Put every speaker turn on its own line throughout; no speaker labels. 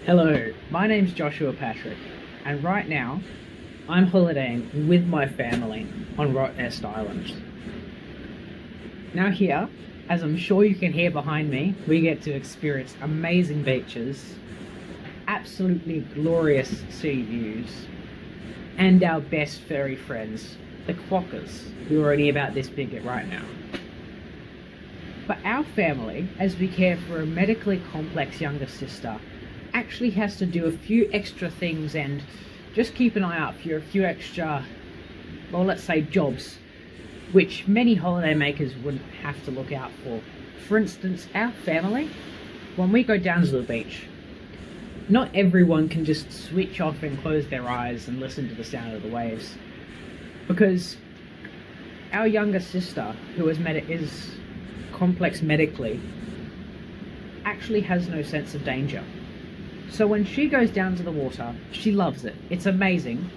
Hello, my name's Joshua Patrick, and right now I'm holidaying with my family on Rottnest Island. Now, here, as I'm sure you can hear behind me, we get to experience amazing beaches, absolutely glorious sea views, and our best furry friends, the quokkas, who are only about this big right now. But our family, as we care for a medically complex younger sister, actually has to do a few extra things and just keep an eye out for a few extra, well, let's say jobs, which many holiday makers wouldn't have to look out for. For instance, our family, when we go down to the beach, not everyone can just switch off and close their eyes and listen to the sound of the waves, because our younger sister, who is complex medically, actually has no sense of danger. So when she goes down to the water, she loves it. It's amazing.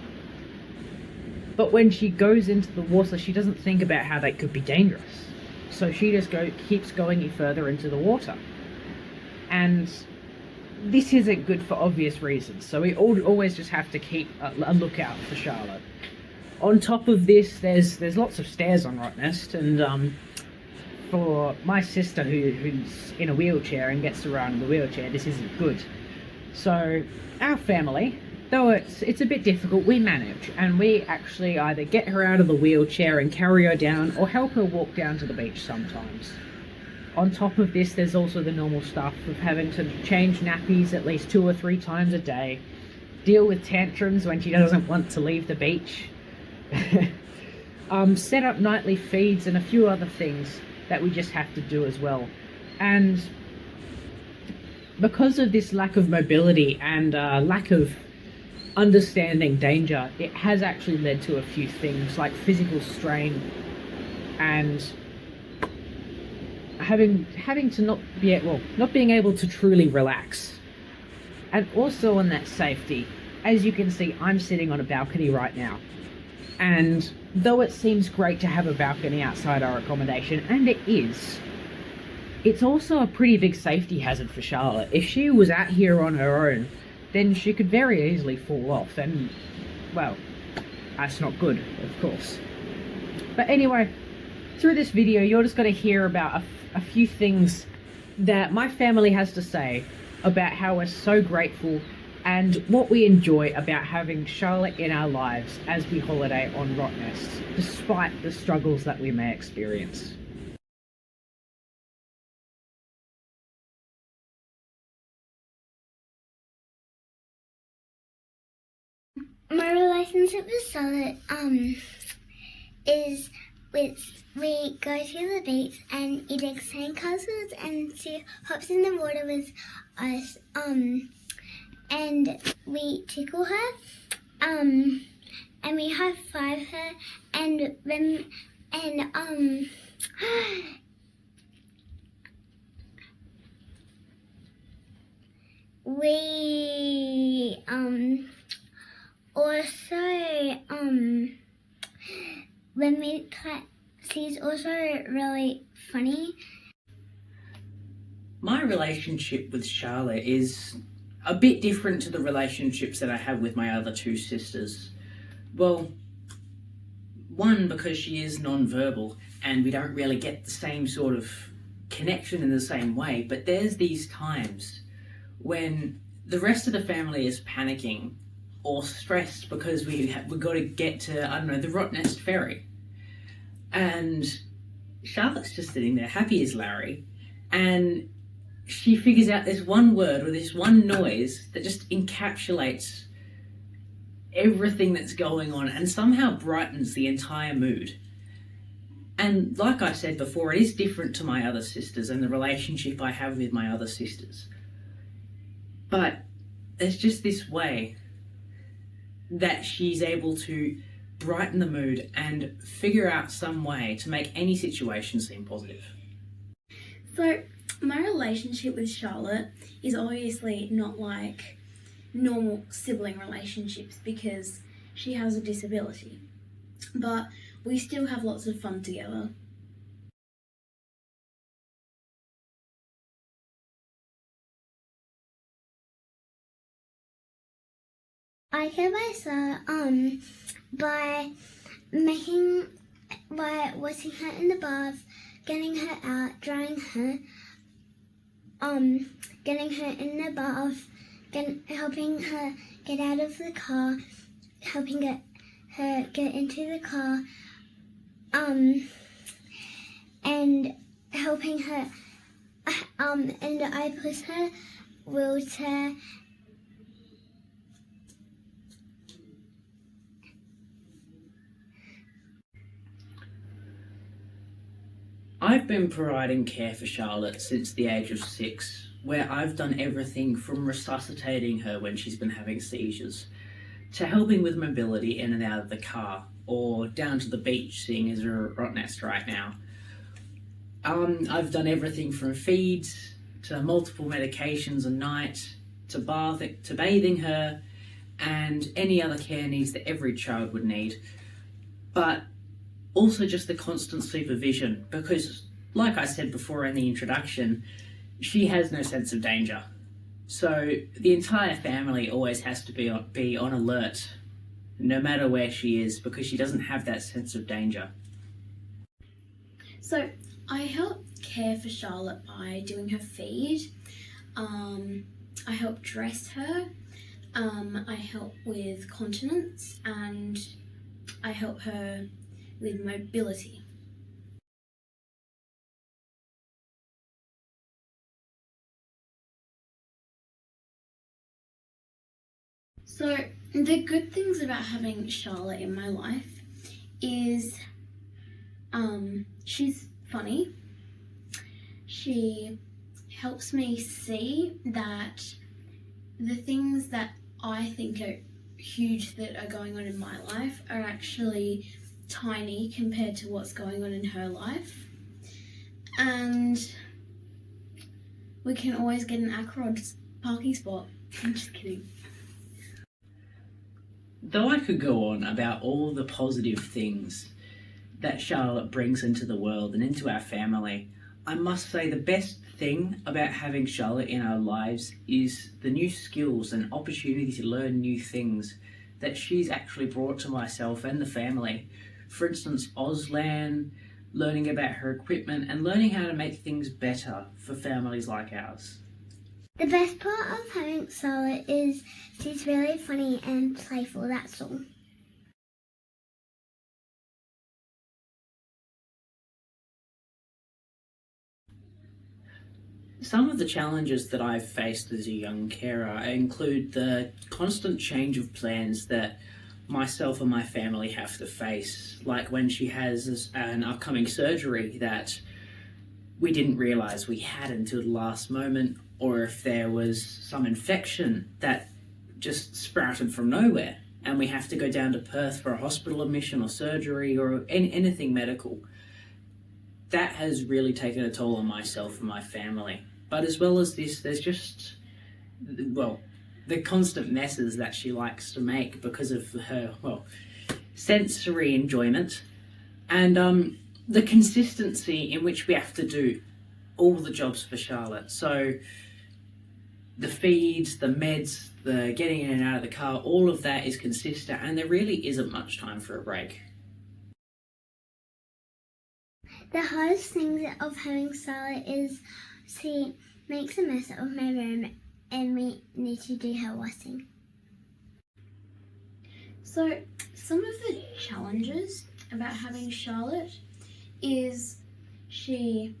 But when she goes into the water, she doesn't think about how that could be dangerous. So she just keeps going further into the water. And this isn't good for obvious reasons. So we always just have to keep a lookout for Charlotte. On top of this, there's lots of stairs on Rottnest, and for my sister who's in a wheelchair and gets around in the wheelchair, this isn't good. So our family, though it's a bit difficult, we manage, and we actually either get her out of the wheelchair and carry her down, or help her walk down to the beach sometimes. On top of this, there's also the normal stuff of having to change nappies at least 2 or 3 times a day, deal with tantrums when she doesn't want to leave the beach, set up nightly feeds and a few other things that we just have to do as well. And because of this lack of mobility and lack of understanding danger, it has actually led to a few things like physical strain and having to not being able to truly relax. And also on that safety, as you can see, I'm sitting on a balcony right now, and though it seems great to have a balcony outside our accommodation, and it is, it's also a pretty big safety hazard for Charlotte. If she was out here on her own, then she could very easily fall off, and, well, that's not good, of course. But anyway, through this video, you're just going to hear about a few things that my family has to say about how we're so grateful and what we enjoy about having Charlotte in our lives as we holiday on Rottnest, despite the struggles that we may experience.
My relationship with Charlotte is we go to the beach and eat sandcastles, and she hops in the water with us, and we tickle her, and we high five her, and we also when we cut, she's also really funny.
My relationship with Charlotte is a bit different to the relationships that I have with my other 2 sisters. Well, one, because she is non-verbal and we don't really get the same sort of connection in the same way, but there's these times when the rest of the family is panicking or stressed because we've got to get to, I don't know, the Rottnest ferry. And Charlotte's just sitting there, happy as Larry, and she figures out this one word or this one noise that just encapsulates everything that's going on and somehow brightens the entire mood. And like I said before, it is different to my other sisters and the relationship I have with my other sisters. But there's just this way that she's able to brighten the mood and figure out some way to make any situation seem positive.
So my relationship with Charlotte is obviously not like normal sibling relationships because she has a disability, but we still have lots of fun together.
I care about Sarah by making by washing her in the bath, getting her out, drying her, getting her in the bath, helping her get out of the car, helping her get into the car, and helping her, and I push her wheelchair.
I've been providing care for Charlotte since the age of 6, where I've done everything from resuscitating her when she's been having seizures, to helping with mobility in and out of the car, or down to the beach, seeing as we're at Rottnest right now. I've done everything from feeds, to multiple medications a night, to bathing her, and any other care needs that every child would need. But also just the constant supervision, because like I said before in the introduction, she has no sense of danger. So the entire family always has to be on alert, no matter where she is, because she doesn't have that sense of danger.
So I help care for Charlotte by doing her feed. I help dress her. I help with continence, and I help her with mobility. So the good things about having Charlotte in my life is she's funny. She helps me see that the things that I think are huge that are going on in my life are actually tiny compared to what's going on in her life. And we can always get an Ackrod's parking spot. I'm just kidding.
Though I could go on about all the positive things that Charlotte brings into the world and into our family, I must say the best thing about having Charlotte in our lives is the new skills and opportunity to learn new things that she's actually brought to myself and the family. For instance, Auslan, learning about her equipment and learning how to make things better for families like ours.
The best part of having Charlotte is she's really funny and playful, that's all.
Some of the challenges that I've faced as a young carer include the constant change of plans that myself and my family have to face, like when she has an upcoming surgery that we didn't realise we had until the last moment, or if there was some infection that just sprouted from nowhere and we have to go down to Perth for a hospital admission or surgery or anything medical. That has really taken a toll on myself and my family. But as well as this, there's just, well, the constant messes that she likes to make because of her, sensory enjoyment, and the consistency in which we have to do all the jobs for Charlotte. So the feeds, the meds, the getting in and out of the car, all of that is consistent, and there really isn't much time for a break.
The hardest thing of having Charlotte is she makes a mess of my room and we need to do her washing.
So some of the challenges about having Charlotte is she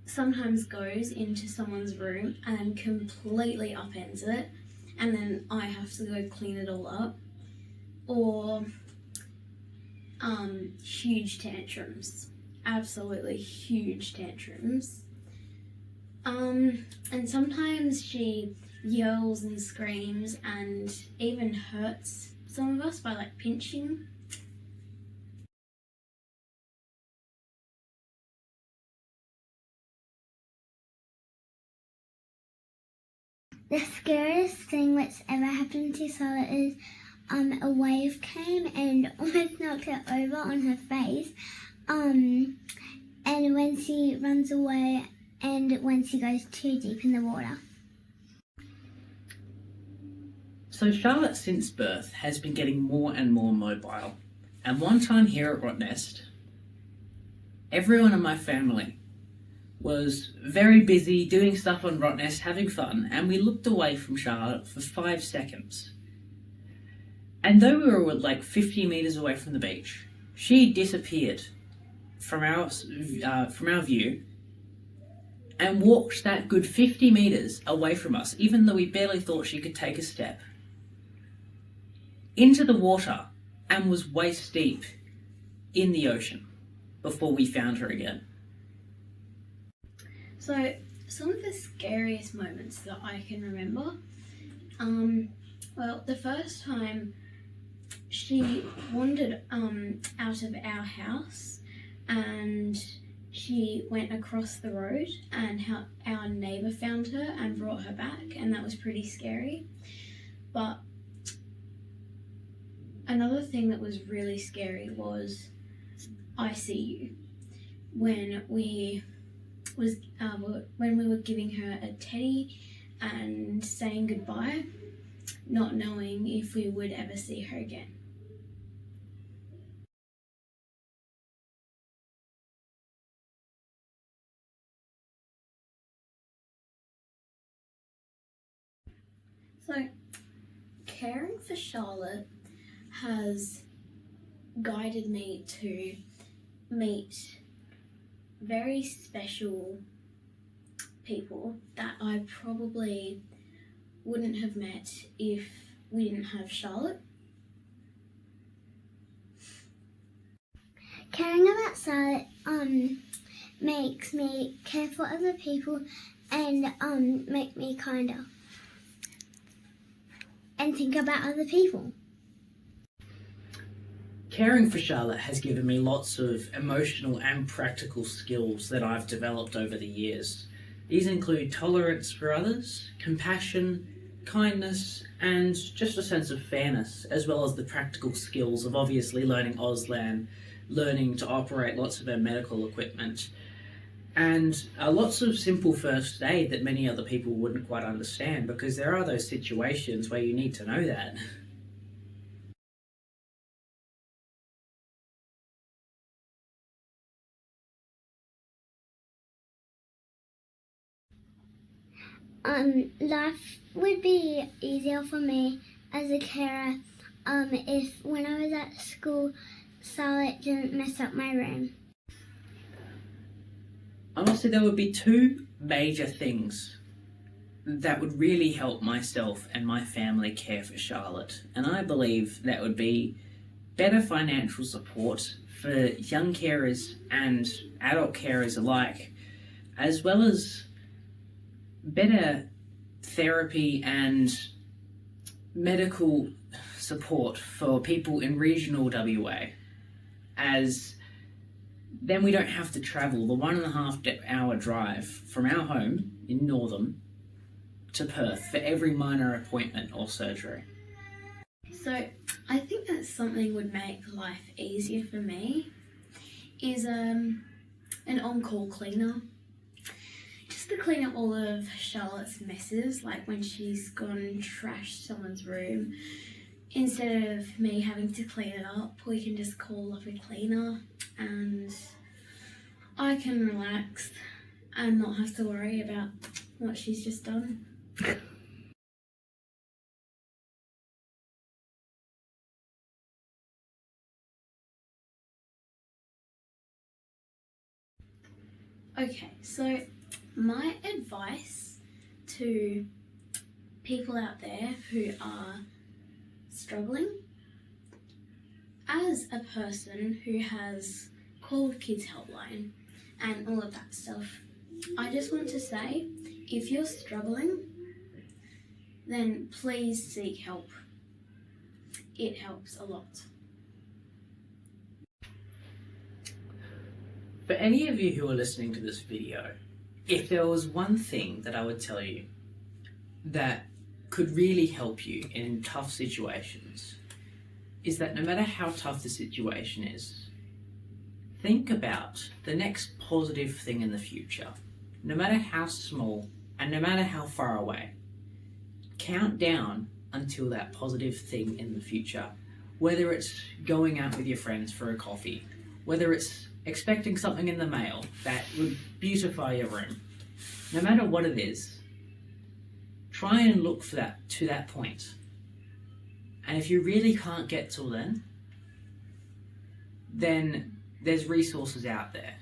sometimes goes into someone's room and completely upends it, and then I have to go clean it all up. Or huge tantrums. Absolutely huge tantrums. And sometimes she yells and screams and even hurts some of us by like pinching.
The scariest thing that's ever happened to Charlotte is a wave came and almost knocked her over on her face. And when she runs away and when she goes too deep in the water.
So Charlotte, since birth, has been getting more and more mobile. And one time here at Rottnest, everyone in my family was very busy doing stuff on Rottnest, having fun, and we looked away from Charlotte for 5 seconds. And though we were like 50 metres away from the beach, she disappeared from our view and walked that good 50 metres away from us, even though we barely thought she could take a step, into the water, and was waist deep in the ocean before we found her again.
So, some of the scariest moments that I can remember, well, the first time she wandered out of our house and she went across the road, and our neighbour found her and brought her back, and that was pretty scary. But another thing that was really scary was ICU, when we were giving her a teddy and saying goodbye, not knowing if we would ever see her again. So, caring for Charlotte has guided me to meet very special people that I probably wouldn't have met if we didn't have Charlotte.
Caring about Charlotte makes me care for other people and make me kinder and think about other people.
Caring for Charlotte has given me lots of emotional and practical skills that I've developed over the years. These include tolerance for others, compassion, kindness, and just a sense of fairness, as well as the practical skills of obviously learning Auslan, learning to operate lots of our medical equipment, and lots of simple first aid that many other people wouldn't quite understand, because there are those situations where you need to know that.
Life would be easier for me as a carer if when I was at school, Charlotte didn't mess up my room.
Honestly, there would be two major things that would really help myself and my family care for Charlotte, and I believe that would be better financial support for young carers and adult carers alike, as well as better therapy and medical support for people in regional WA, as then we don't have to travel the 1.5 hour drive from our home in Northam to Perth for every minor appointment or surgery.
So I think that something would make life easier for me is an on-call cleaner. Just to clean up all of Charlotte's messes, like when she's gone and trashed someone's room. Instead of me having to clean it up, we can just call up a cleaner and I can relax and not have to worry about what she's just done. Okay, so my advice to people out there who are struggling, as a person who has called Kids Helpline and all of that stuff, I just want to say, if you're struggling, then please seek help. It helps a lot.
For any of you who are listening to this video, if there was one thing that I would tell you that could really help you in tough situations, is that no matter how tough the situation is, think about the next positive thing in the future, no matter how small and no matter how far away. Count down until that positive thing in the future. Whether it's going out with your friends for a coffee, whether it's expecting something in the mail that would beautify your room, no matter what it is, try and look for that to that point. And if you really can't get till then there's resources out there.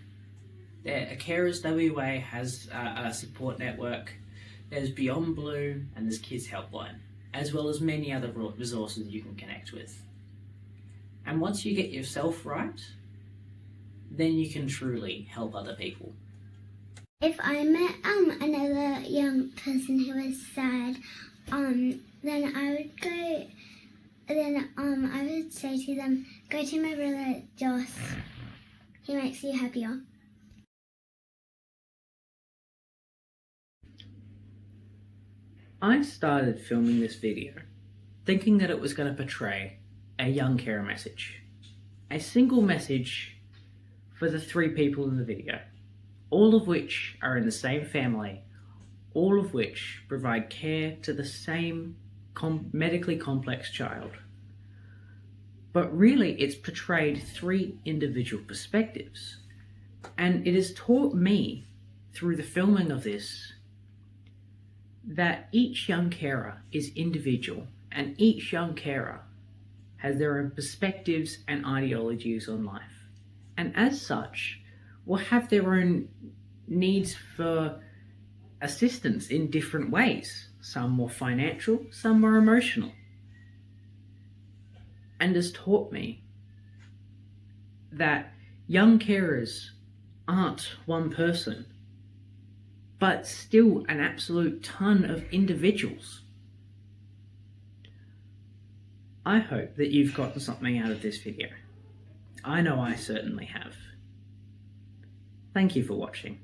A Carers WA has a support network. There's Beyond Blue and there's Kids Helpline, as well as many other resources you can connect with. And once you get yourself right, then you can truly help other people.
If I met another young person who was sad, then I would say to them, go to my brother Joss. He makes you happier.
I started filming this video thinking that it was going to portray a young carer message. A single message for the 3 people in the video, all of which are in the same family, all of which provide care to the same medically complex child. But really, it's portrayed 3 individual perspectives. And it has taught me, through the filming of this, that each young carer is individual, and each young carer has their own perspectives and ideologies on life. And as such, will have their own needs for assistance in different ways. Some more financial, some more emotional. And has taught me that young carers aren't one person, but still an absolute ton of individuals. I hope that you've gotten something out of this video. I know I certainly have. Thank you for watching.